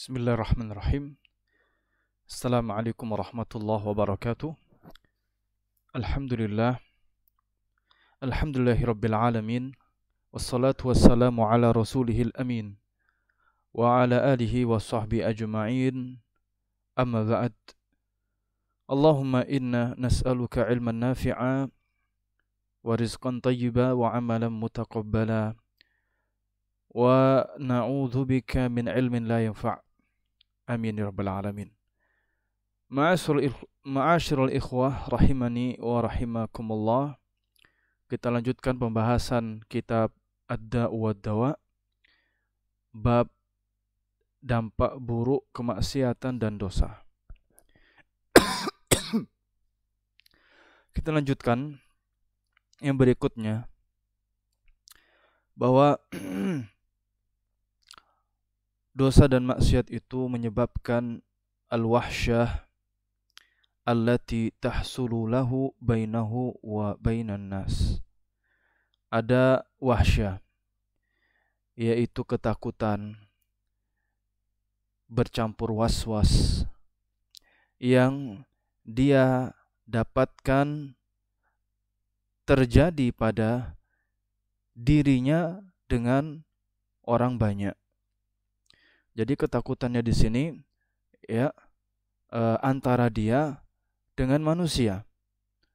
Bismillahirrahmanirrahim. Assalamualaikum warahmatullahi wabarakatuh. Alhamdulillah. Alhamdulillahirabbil alamin. Wassalatu wassalamu ala rasulihil amin. Wa ala alihi wa sahbihi ajma'in. Amma ba'd. Allahumma inna nas'aluka ilman nafi'a wa rizqan tayyiba wa amalan mutaqabbala wa na'udzu bika min ilmin la yanfa'. Amin ya rabbal alamin. Ma'asyiral ikhwah rahimani wa rahimakumullah. Kita lanjutkan pembahasan kitab Ad-Da'u wad-Dawa, bab dampak buruk kemaksiatan dan dosa. Kita lanjutkan yang berikutnya, bahwa dosa dan maksiat itu menyebabkan al-wahsyah allati tahsulu lahu bainahu wa bainan nas. Ada wahsyah, yaitu ketakutan bercampur was-was yang dia dapatkan terjadi pada dirinya dengan orang banyak. Jadi ketakutannya di sini ya antara dia dengan manusia,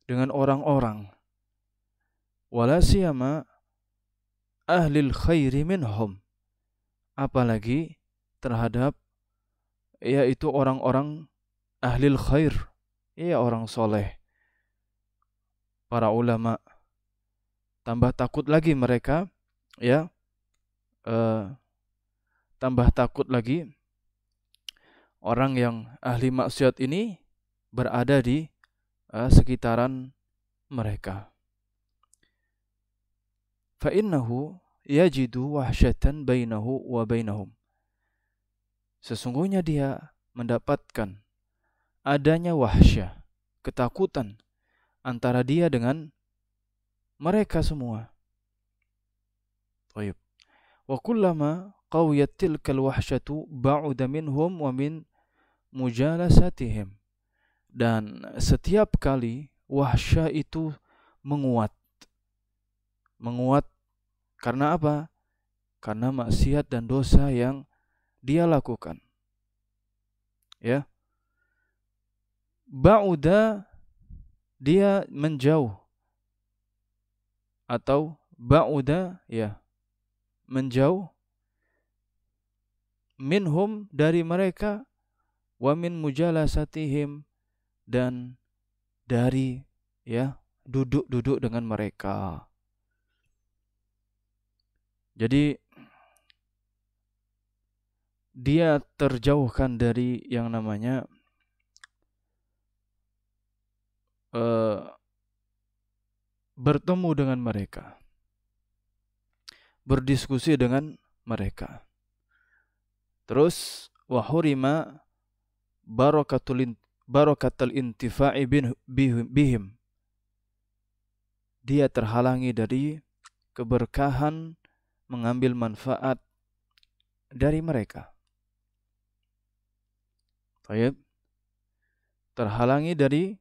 dengan orang-orang. Wala siyama ahlil khairi minhum, apalagi terhadap yaitu orang-orang ahlil khair, ya orang soleh, para ulama. Tambah takut lagi mereka, ya, tambah takut lagi orang yang ahli maksiat ini berada di sekitaran mereka. Fa innahu yajidu wahsyatan bainahu wa bainahum. Sesungguhnya dia mendapatkan adanya wahsyah, ketakutan antara dia dengan mereka semua. Baik. Wa kullama qawiyat tilkal wahsyatu ba'uda minhum wa min mujalasatihim. Dan setiap kali wahsyah itu menguat. Menguat karena apa? Karena maksiat dan dosa yang dia lakukan. Ya. Ba'uda, dia menjauh, atau ba'uda, ya, menjauh, minhum, dari mereka, wa min mujalasatihim, dan dari, ya, duduk-duduk dengan mereka. Jadi dia terjauhkan dari yang namanya bertemu dengan mereka, berdiskusi dengan mereka. Terus wahurima barakatul intifa'i bihim. Dia terhalangi dari keberkahan mengambil manfaat dari mereka. Baik. Terhalangi dari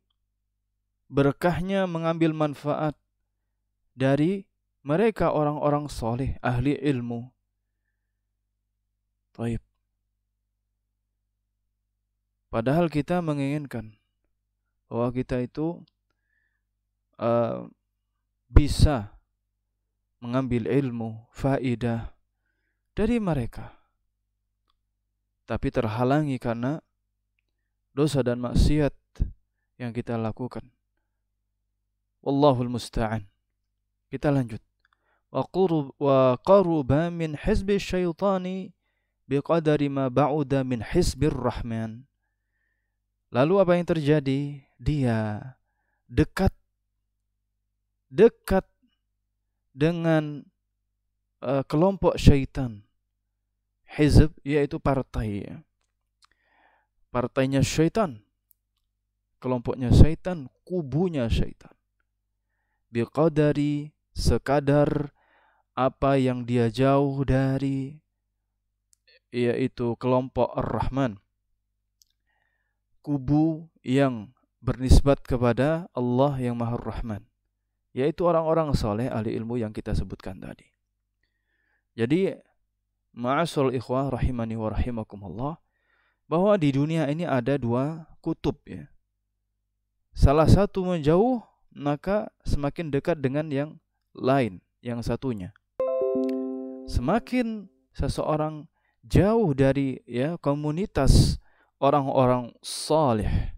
berkahnya mengambil manfaat dari mereka orang-orang soleh, ahli ilmu. Baik. Padahal kita menginginkan bahwa kita itu bisa mengambil ilmu, faidah dari mereka. Tapi terhalangi karena dosa dan maksiat yang kita lakukan. Wallahul musta'an. Kita lanjut. Wa qaruba min hizbi syaitani biqadari ma ba'uda min hizbir rahman. Lalu apa yang terjadi? Dia dekat dengan kelompok syaitan. Hizb, yaitu partai. Partainya syaitan, kelompoknya syaitan, kubunya syaitan. Biqadari, sekadar apa yang dia jauh dari yaitu kelompok Ar-Rahman, kubu yang bernisbat kepada Allah yang Maha Rahman, yaitu orang-orang soleh ahli ilmu yang kita sebutkan tadi. Jadi ma'asal ikhwah rahimani wa rahimakumullah, bahwa di dunia ini ada dua kutub ya. Salah satu menjauh, maka semakin dekat dengan yang lain, yang satunya. Semakin seseorang jauh dari ya komunitas orang-orang saleh,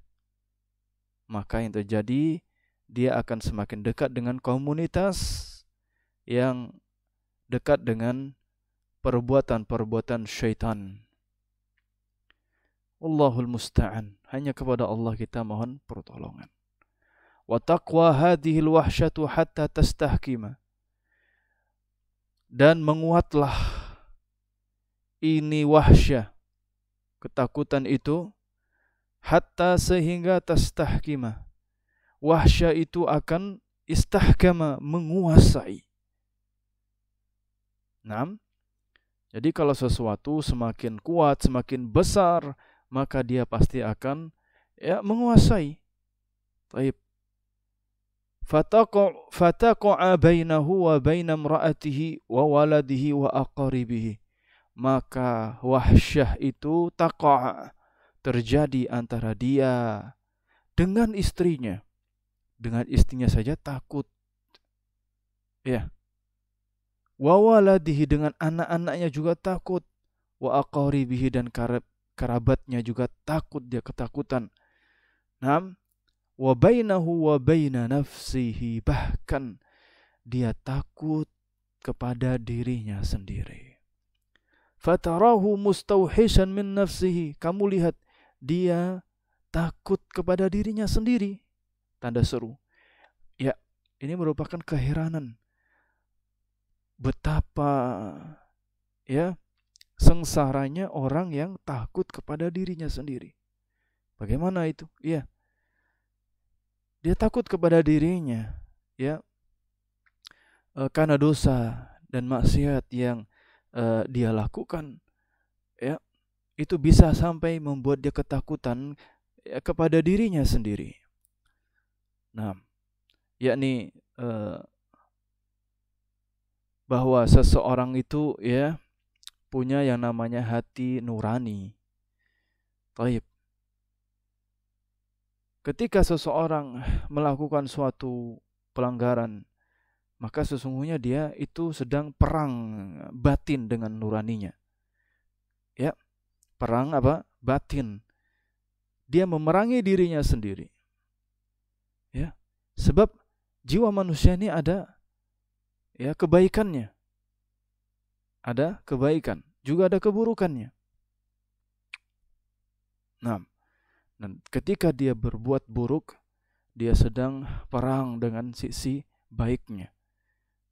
maka yang terjadi dia akan semakin dekat dengan komunitas yang dekat dengan perbuatan-perbuatan syaitan. Allahul musta'an. Hanya kepada Allah kita mohon pertolongan. Wa taqwa hadhil wahsyatu hatta tastahkima. Dan menguatlah ini wahsyah, ketakutan itu, hatta sehingga tastahkima. Wahsyah itu akan istahkama, menguasai. Jadi kalau sesuatu semakin kuat, semakin besar, maka dia pasti akan ya menguasai. Baik. Fataqa'a bainahu wa baina imra'atihi wa waladihi wa aqaribihi. Maka wahsyah itu taqa' terjadi antara dia dengan istrinya. Dengan istrinya saja takut. Ya. Wa waladihi, dengan anak-anaknya juga takut. Wa aqaribihi, dan kerabatnya juga takut, dia ketakutan. Wa bainahu wa baina nafsihi, bahkan dia takut kepada dirinya sendiri. Fatarahu mustauhishan min nafsihi, kamu lihat dia takut kepada dirinya sendiri. Tanda seru. Ya, ini merupakan keheranan betapa ya sengsaranya orang yang takut kepada dirinya sendiri. Bagaimana itu? Ya, dia takut kepada dirinya, ya, karena dosa dan maksiat yang dia lakukan, ya, itu bisa sampai membuat dia ketakutan ya, kepada dirinya sendiri. Yakni bahwa seseorang itu ya punya yang namanya hati nurani. Taib. Ketika seseorang melakukan suatu pelanggaran, maka sesungguhnya dia itu sedang perang batin dengan nuraninya. Ya, perang apa? Batin. Dia memerangi dirinya sendiri. Ya, sebab jiwa manusia ini ada ya kebaikannya. Ada kebaikan, juga ada keburukannya. Dan ketika dia berbuat buruk, dia sedang perang dengan sisi baiknya.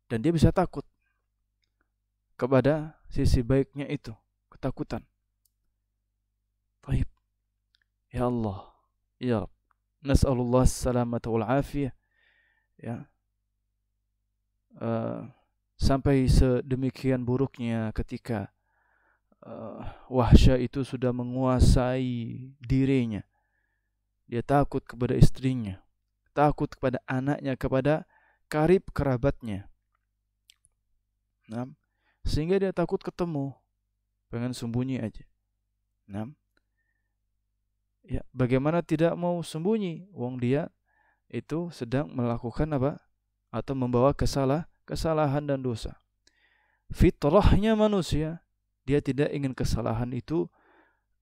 Dan dia bisa takut kepada sisi baiknya itu, ketakutan. Baik. Ya Allah, ya Rabb, nas'alullah as-salamata wal afiyah. Ya. Sampai sedemikian buruknya ketika wahsyah itu sudah menguasai dirinya. Dia takut kepada istrinya, takut kepada anaknya, kepada karib kerabatnya. Sehingga dia takut ketemu, pengen sembunyi aja. Ya, bagaimana tidak mau sembunyi? Wong dia itu sedang melakukan apa? Atau membawa kesalahan dan dosa. Fitrahnya manusia, dia tidak ingin kesalahan itu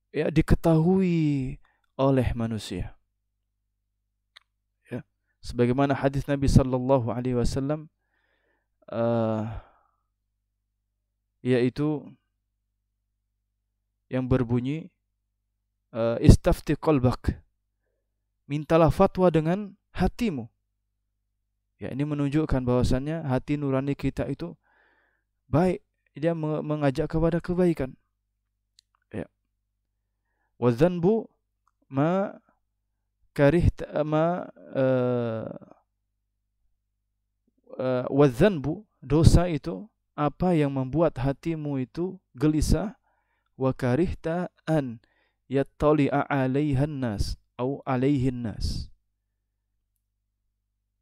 ya diketahui oleh manusia. Ya, sebagaimana hadis Nabi sallallahu alaihi wasallam yaitu yang berbunyi istafti qalbak, mintalah fatwa dengan hatimu. Ya, ini menunjukkan bahwasannya hati nurani kita itu baik, dia mengajak kepada kebaikan. Ya. Wa dzanbu ma karihta ma wa dzanbu, dosa itu apa yang membuat hatimu itu gelisah, wa karihta an yattali'a 'alaihan nas au 'alaihin nas.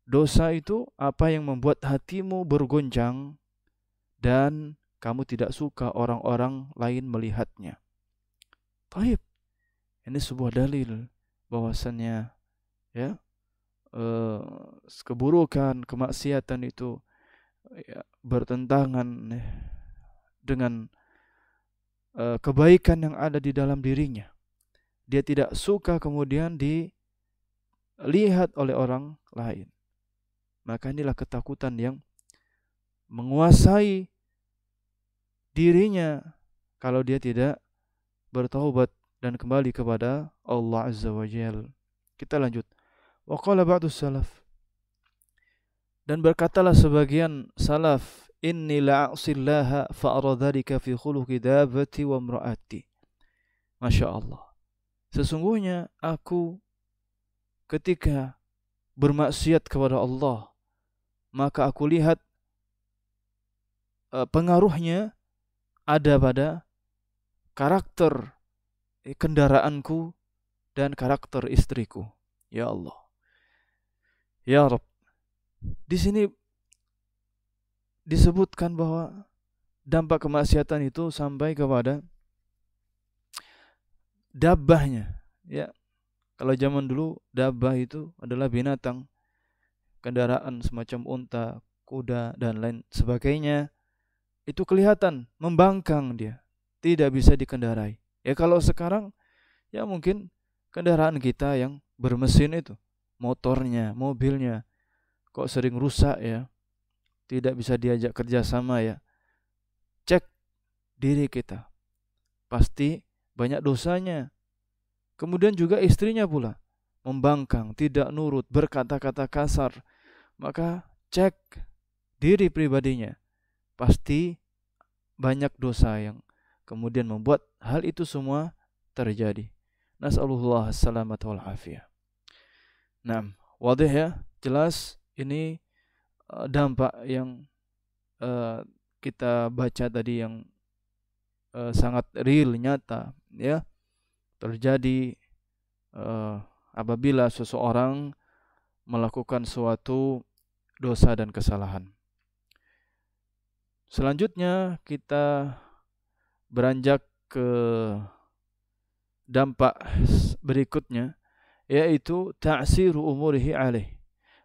Dosa itu apa yang membuat hatimu bergoncang dan kamu tidak suka orang-orang lain melihatnya. Taib. Ini sebuah dalil bahwasannya ya keburukan, kemaksiatan itu ya, bertentangan dengan kebaikan yang ada di dalam dirinya. Dia tidak suka kemudian dilihat oleh orang lain. Maka inilah ketakutan yang menguasai dirinya kalau dia tidak bertaubat dan kembali kepada Allah Azza wa Jalla. Kita lanjut. Wa qala ba'du salaf. Dan berkatalah sebagian salaf, inni la'asillaha fa'ara dzalika fi khuluqi dabbati wa imra'ati. Masya Allah. Sesungguhnya aku ketika bermaksiat kepada Allah, maka aku lihat pengaruhnya ada pada karakter kendaraanku dan karakter istriku. Ya Allah. Ya Rabb. Di sini disebutkan bahwa dampak kemaksiatan itu sampai kepada dabbahnya. Ya. Kalau zaman dulu dabbah itu adalah binatang, kendaraan semacam unta, kuda dan lain sebagainya. Itu kelihatan membangkang dia, tidak bisa dikendarai. Ya kalau sekarang ya mungkin kendaraan kita yang bermesin itu, motornya, mobilnya kok sering rusak ya, tidak bisa diajak kerjasama ya. Cek diri kita, pasti banyak dosanya. Kemudian juga istrinya pula membangkang, tidak nurut, berkata-kata kasar. Maka cek diri pribadinya, pasti banyak dosa yang kemudian membuat hal itu semua terjadi. Nas'alullah as-salamata wal afiyah. Nah, wadih ya, jelas ini dampak yang kita baca tadi yang sangat real, nyata ya, terjadi apabila seseorang melakukan suatu dosa dan kesalahan. Selanjutnya kita beranjak ke dampak berikutnya, yaitu ta'siru umurihi alaih.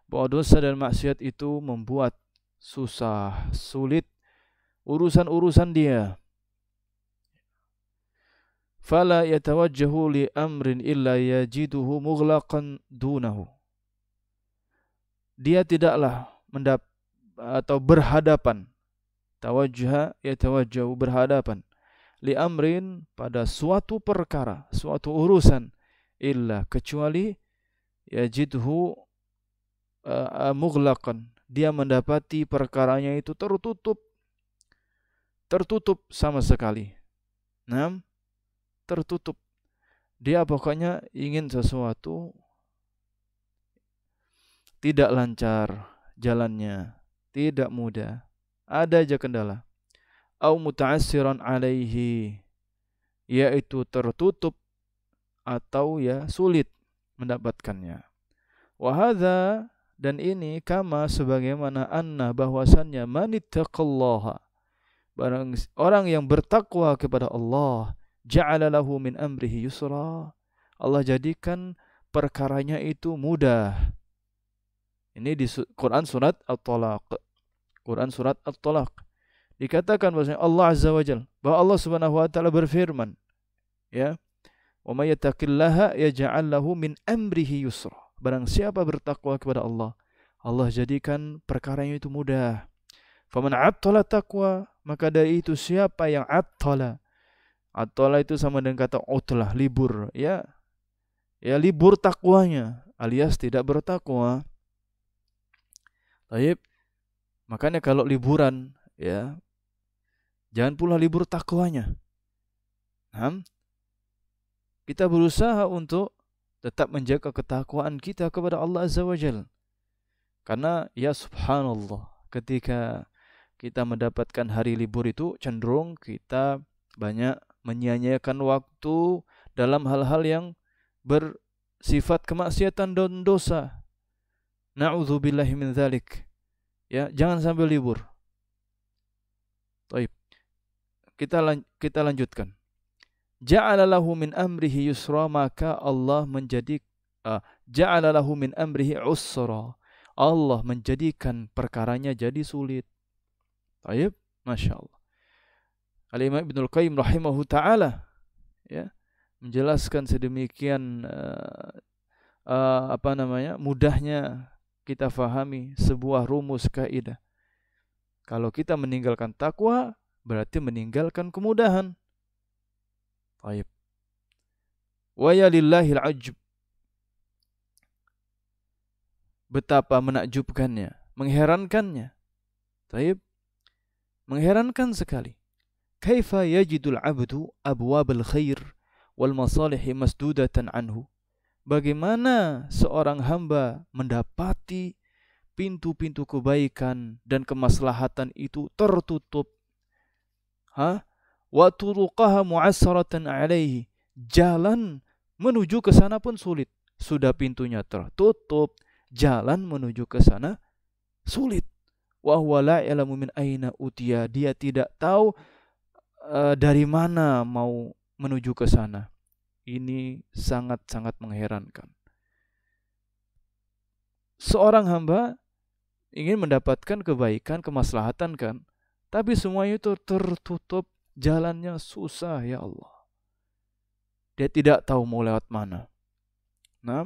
Bahwa dosa dan maksiat itu membuat susah, sulit urusan-urusan dia. Fala yatawajjahu li amrin illa yajiduhu mughlaqan dunahu. Dia tidaklah atau berhadapan. Tawajjah yatawajjahu, berhadapan. Li amrin, pada suatu perkara, suatu urusan, illa, kecuali yajidhu mughlaqan, dia mendapati perkaranya itu tertutup sama sekali. Tertutup. Dia pokoknya ingin sesuatu tidak lancar jalannya, tidak mudah, ada aja kendala. Au muta'assiran alaihi, yaitu tertutup atau ya sulit mendapatkannya. Wa hadza, dan ini kama sebagaimana anna, bahwasannya manittaqallaha, orang yang bertakwa kepada Allah, ja'ala lahu min amrihi yusra, Allah jadikan perkaranya itu mudah. Ini di Quran surat At-Talaq. Quran surat At-Talaq dikatakan bahwasanya Allah Azza wa Jalla, bahwa Allah Subhanahu wa taala berfirman, ya, "Wa may yattaqillaha yaj'al lahu min amrihi yusra." Barang siapa bertakwa kepada Allah, Allah jadikan perkaranya itu mudah. Faman 'attala taqwa, maka dari itu siapa yang 'attala. Attala itu sama dengan kata utlah, libur, ya. Ya, libur takwanya alias tidak bertakwa. Baik. Makanya kalau liburan, ya, jangan pula libur takwanya. Kita berusaha untuk tetap menjaga ketakwaan kita kepada Allah Azza wa Jalla. Karena ya subhanallah, ketika kita mendapatkan hari libur itu cenderung kita banyak menyia-nyiakan waktu dalam hal-hal yang bersifat kemaksiatan dan dosa. Na'udzubillahi min dzalik. Ya, jangan sampai libur. Baik. Kita lanjutkan. Ja'ala lahu min amrihi yusra, maka Allah ja'ala lahu min amrihi usra. Allah menjadikan perkaranya jadi sulit. Baik, Masya Allah. Al-Imam Ibnul Qayyim rahimahu ta'ala ya, menjelaskan sedemikian mudahnya kita fahami sebuah rumus kaidah. Kalau kita meninggalkan takwa, berarti meninggalkan kemudahan. Baik. Wa ya lillahil ajb. Betapa menakjubkannya, mengherankannya. Baik. Mengherankan sekali. Kaifa yajidul abdu abwabal khair wal masalihi masdudatan anhu. Bagaimana seorang hamba mendapati pintu-pintu kebaikan dan kemaslahatan itu tertutup. Wa turuqaha mu'assaratan alaihi. Jalan menuju ke sana pun sulit. Sudah pintunya tertutup, jalan menuju ke sana sulit. Wa huwa la ya'lamu min aina utiya. Dia tidak tahu dari mana mau menuju ke sana. Ini sangat-sangat mengherankan. Seorang hamba ingin mendapatkan kebaikan, kemaslahatan kan, tapi semuanya itu tertutup, jalannya susah ya Allah. Dia tidak tahu mau lewat mana. Nah,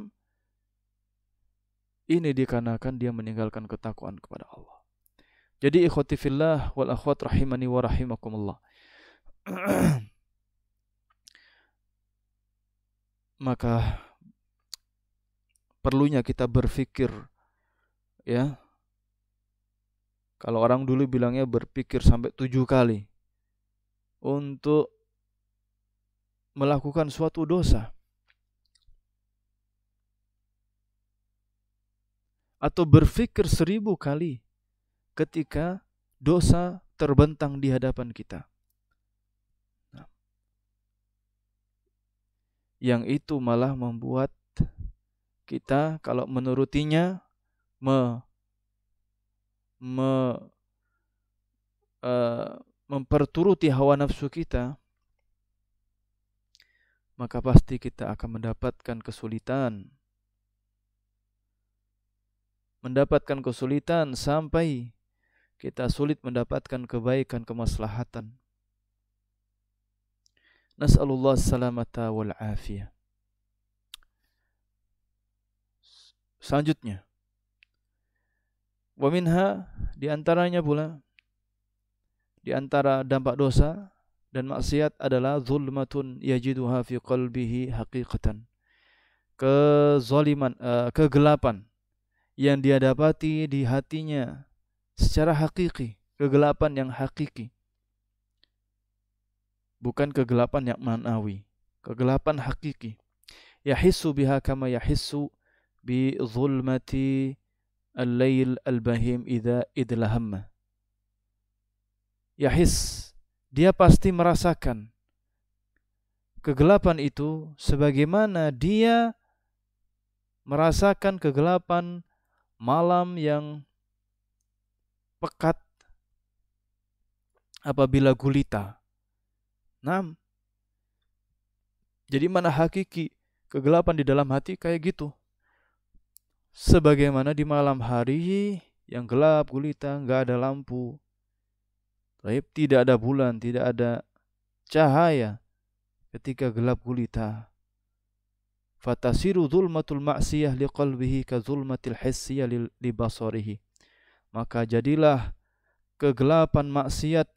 ini dikarenakan dia meninggalkan ketakwaan kepada Allah. Jadi ikhwati fillah wal akhwat rahimani wa rahimakumullah. Maka perlunya kita berpikir ya. Kalau orang dulu bilangnya berpikir sampai 7 kali untuk melakukan suatu dosa. Atau berpikir 1000 kali ketika dosa terbentang di hadapan kita. Yang itu malah membuat kita kalau menurutinya memperturuti hawa nafsu kita, maka pasti kita akan mendapatkan kesulitan. Mendapatkan kesulitan sampai kita sulit mendapatkan kebaikan, kemaslahatan. Nas'alullah salamata wal afiyah. Selanjutnya, wa minha, diantaranya pula, diantara dampak dosa dan maksiat adalah zulmatun yajiduha fi qalbihi haqiqatan. Kezaliman, kegelapan yang dia dapati di hatinya secara hakiki, kegelapan yang hakiki. Bukan kegelapan yang manawi, kegelapan hakiki. Yahissu biha kama yahissu bi zulmati al-lail al-bahim idza idlahamma. Yahis, dia pasti merasakan kegelapan itu sebagaimana dia merasakan kegelapan malam yang pekat apabila gulita. Nah, jadi mana hakiki kegelapan di dalam hati kayak gitu. Sebagaimana di malam hari yang gelap gulita, enggak ada lampu, tidak ada bulan, tidak ada cahaya, ketika gelap gulita. Fatasiru zulmatul ma'siyah liqalbihi ka zulmatil hissiyah li basarihi. Maka jadilah kegelapan maksiat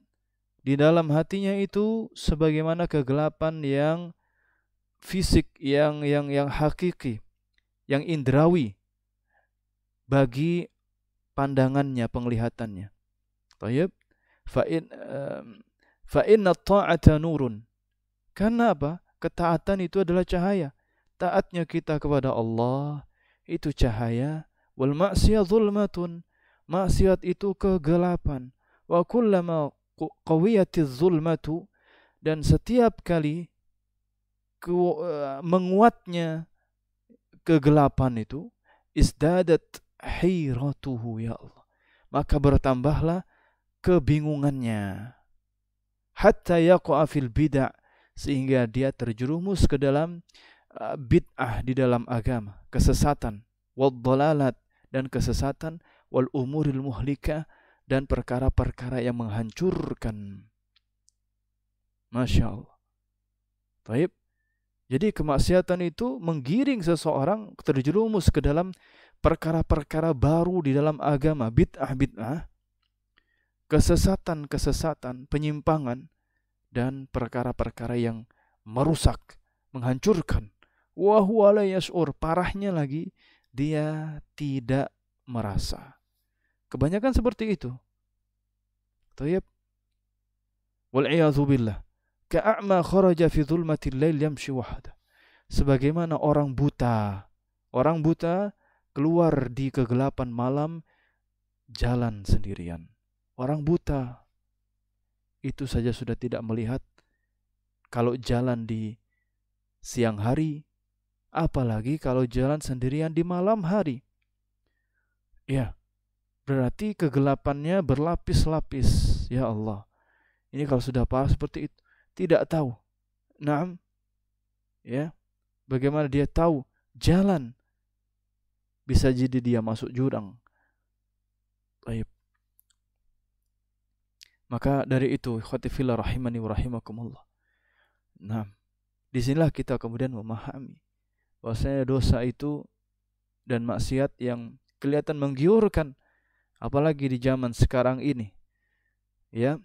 di dalam hatinya itu sebagaimana kegelapan yang fisik, yang hakiki, yang indrawi bagi pandangannya, penglihatannya. Tayyib. Fa inna ta'ata nurun. Karena apa? Ketaatan itu adalah cahaya. Taatnya kita kepada Allah itu cahaya. Wal ma'siyah zulmatun. Maksiat itu kegelapan. Wa kullama qawiyatiz zulmatu, Dan setiap kali menguatnya kegelapan itu, izdadat hiratuhu ya Allah, maka bertambahlah kebingungannya, hatta yaqa fil bid'ah, sehingga dia terjerumus ke dalam bid'ah di dalam agama, kesesatan, wad dalalat, dan kesesatan, wal umuril muhlikah, dan perkara-perkara yang menghancurkan. Masya Allah. Taib. Jadi kemaksiatan itu menggiring seseorang terjerumus ke dalam perkara-perkara baru di dalam agama, bid'ah-bid'ah, kesesatan-kesesatan, penyimpangan, dan perkara-perkara yang merusak, menghancurkan. Wa huwa la yash'ur, parahnya lagi dia tidak merasa. Kebanyakan seperti itu. Tayyib. Wal iyadzu billah. Ka'a'ma kharaja fi dhulmatil lail yamshi wahda. Sebagaimana orang buta keluar di kegelapan malam jalan sendirian. Orang buta itu saja sudah tidak melihat kalau jalan di siang hari, apalagi kalau jalan sendirian di malam hari. Ya, berarti kegelapannya berlapis-lapis. Ya Allah, ini kalau sudah parah seperti itu, tidak tahu. Naam, ya, bagaimana dia tahu jalan? Bisa jadi dia masuk jurang. Baik. Maka dari itu, ikhwati fillah rahimani wa rahimakumullah. Nah, disinilah kita kemudian memahami bahwasanya dosa itu dan maksiat yang kelihatan menggiurkan, apalagi di zaman sekarang ini, ya,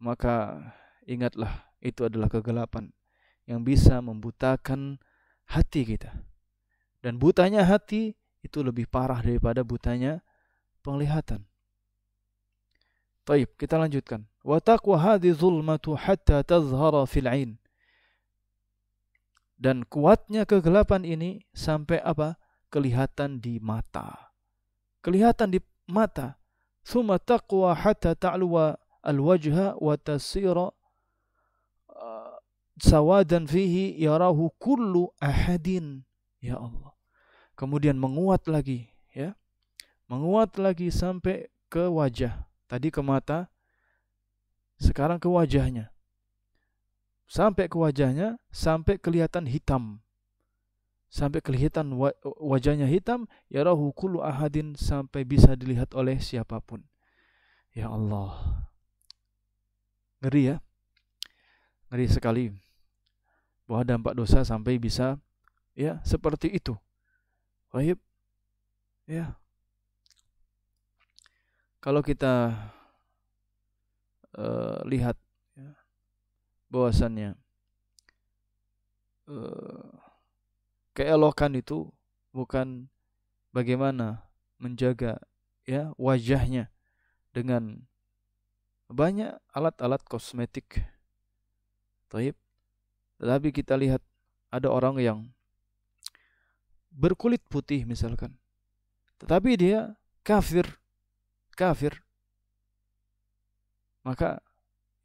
maka ingatlah itu adalah kegelapan yang bisa membutakan hati kita. Dan butanya hati itu lebih parah daripada butanya penglihatan. Taib, kita lanjutkan. Wa taqwa hadhi zulmatu hatta tazhara fil 'ain. Dan kuatnya kegelapan ini sampai apa? Kelihatan di mata. Kelihatan di mata. Thumma taqwa hatta ta'luwa al-wajha wa tasira sawadan fihi yarahu kullu ahadin. Ya Allah. Kemudian menguat lagi, ya. Menguat lagi sampai ke wajah. Tadi ke mata, sekarang ke wajahnya. Sampai ke wajahnya, sampai kelihatan hitam. Sampai kelihatan wajahnya hitam, yarahu kullu ahadin, sampai bisa dilihat oleh siapapun. Ya Allah. Ngeri ya. Ngeri sekali. Bahwa dampak dosa sampai bisa, ya, seperti itu. Baik. Ya. Kalau kita lihat, ya, bahwasannya keelokan itu bukan bagaimana menjaga, ya, wajahnya dengan banyak alat-alat kosmetik. Taib. Tetapi kita lihat ada orang yang berkulit putih misalkan, tetapi dia kafir, maka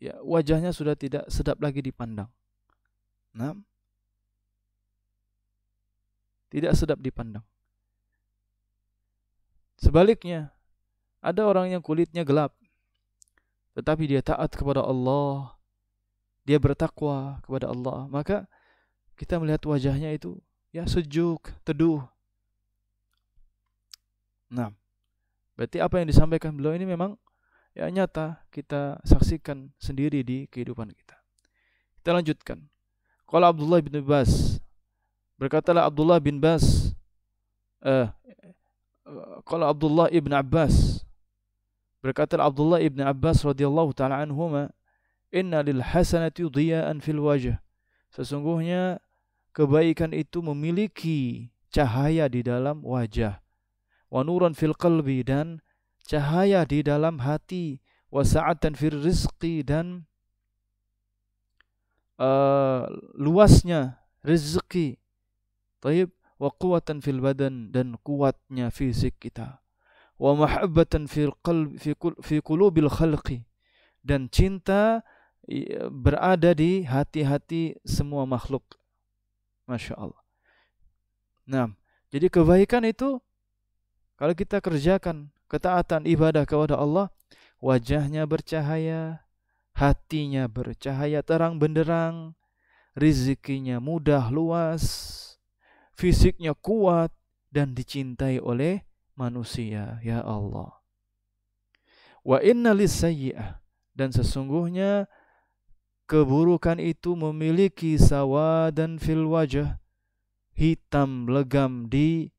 ya wajahnya sudah tidak sedap lagi dipandang. Nah, tidak sedap dipandang. Sebaliknya, ada orang yang kulitnya gelap, tetapi dia taat kepada Allah, dia bertakwa kepada Allah, maka kita melihat wajahnya itu, ya, sejuk, teduh. Nah, berarti apa yang disampaikan beliau ini memang, ya, nyata, kita saksikan sendiri di kehidupan kita. Kita lanjutkan. Qala Abdullah bin Bas, berkatalah Abdullah bin Bas, qala Abdullah ibn Abbas, berkatalah Abdullah ibn Abbas radhiyallahu taala anhuma, inna lil hasanati dhiya'an fil wajh. Sesungguhnya kebaikan itu memiliki cahaya di dalam wajah. Wa nuran fil qalbi, dan cahaya di dalam hati. Wa sa'atan fil rizqi, dan luasnya rezeki. Taib. Wa quwwatan fil badan, dan kuatnya fisik kita. Wa mahabbatan fil qalbi fi qulubil khalqi, dan cinta, berada di hati-hati semua makhluk. Masya Allah. Nah, jadi kebaikan itu kalau kita kerjakan ketaatan ibadah kepada Allah, wajahnya bercahaya, hatinya bercahaya terang benderang, rezekinya mudah luas, fisiknya kuat dan dicintai oleh manusia. Ya Allah. Wa inna lis-sayyi'ah, dan sesungguhnya keburukan itu memiliki sawadan fil wajah, hitam legam di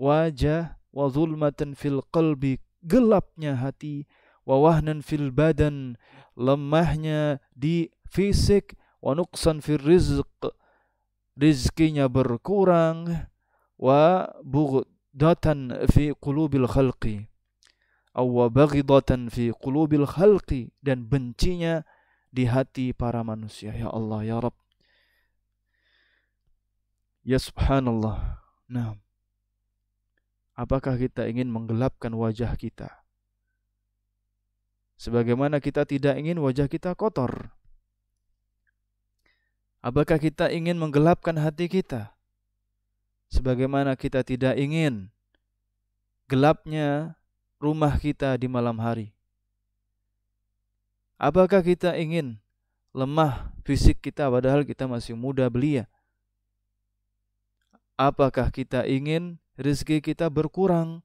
wajah, wa zulmatan fil qalbi, gelapnya hati, wa wahnan fil badan, lemahnya di fisik, wa nuqsan fil rizq, rizkinya berkurang, wa bughdatan fi qulubil khalqi, wa baghidatan fi qulubil khalqi, dan bencinya di hati para manusia. Ya Allah, ya Rabb, ya Subhanallah. Nah, apakah kita ingin menggelapkan wajah kita? Sebagaimana kita tidak ingin wajah kita kotor. Apakah kita ingin menggelapkan hati kita? Sebagaimana kita tidak ingin gelapnya rumah kita di malam hari. Apakah kita ingin lemah fisik kita padahal kita masih muda belia? Apakah kita ingin rezeki kita berkurang?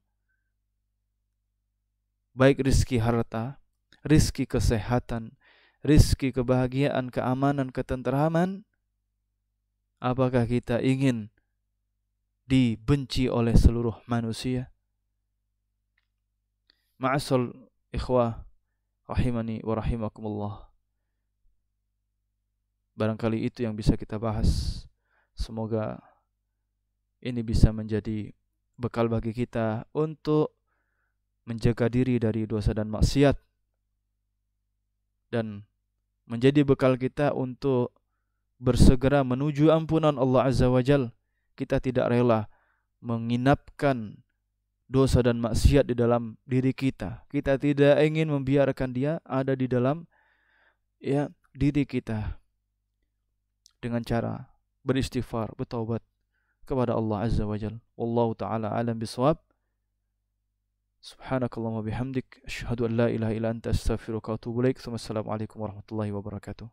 Baik rezeki harta, rezeki kesehatan, rezeki kebahagiaan, keamanan, ketenteraman. Apakah kita ingin dibenci oleh seluruh manusia? Ma'asal ikhwah rahimani wa rahimakumullah. Barangkali itu yang bisa kita bahas. Semoga ini bisa menjadi bekal bagi kita untuk menjaga diri dari dosa dan maksiat, dan menjadi bekal kita untuk bersegera menuju ampunan Allah Azza wa Jal. Kita tidak rela menginapkan dosa dan maksiat di dalam diri kita. Kita tidak ingin membiarkan dia ada di dalam diri kita. Dengan cara beristighfar, bertaubat kepada Allah Azza wa Jal. Wallahu ta'ala alam bisawab. Subhanakallahumma bihamdik, asyhadu an la ilaha illa anta, astaghfiruka wa atubu ilaik. Wassalamualaikum warahmatullahi wabarakatuh.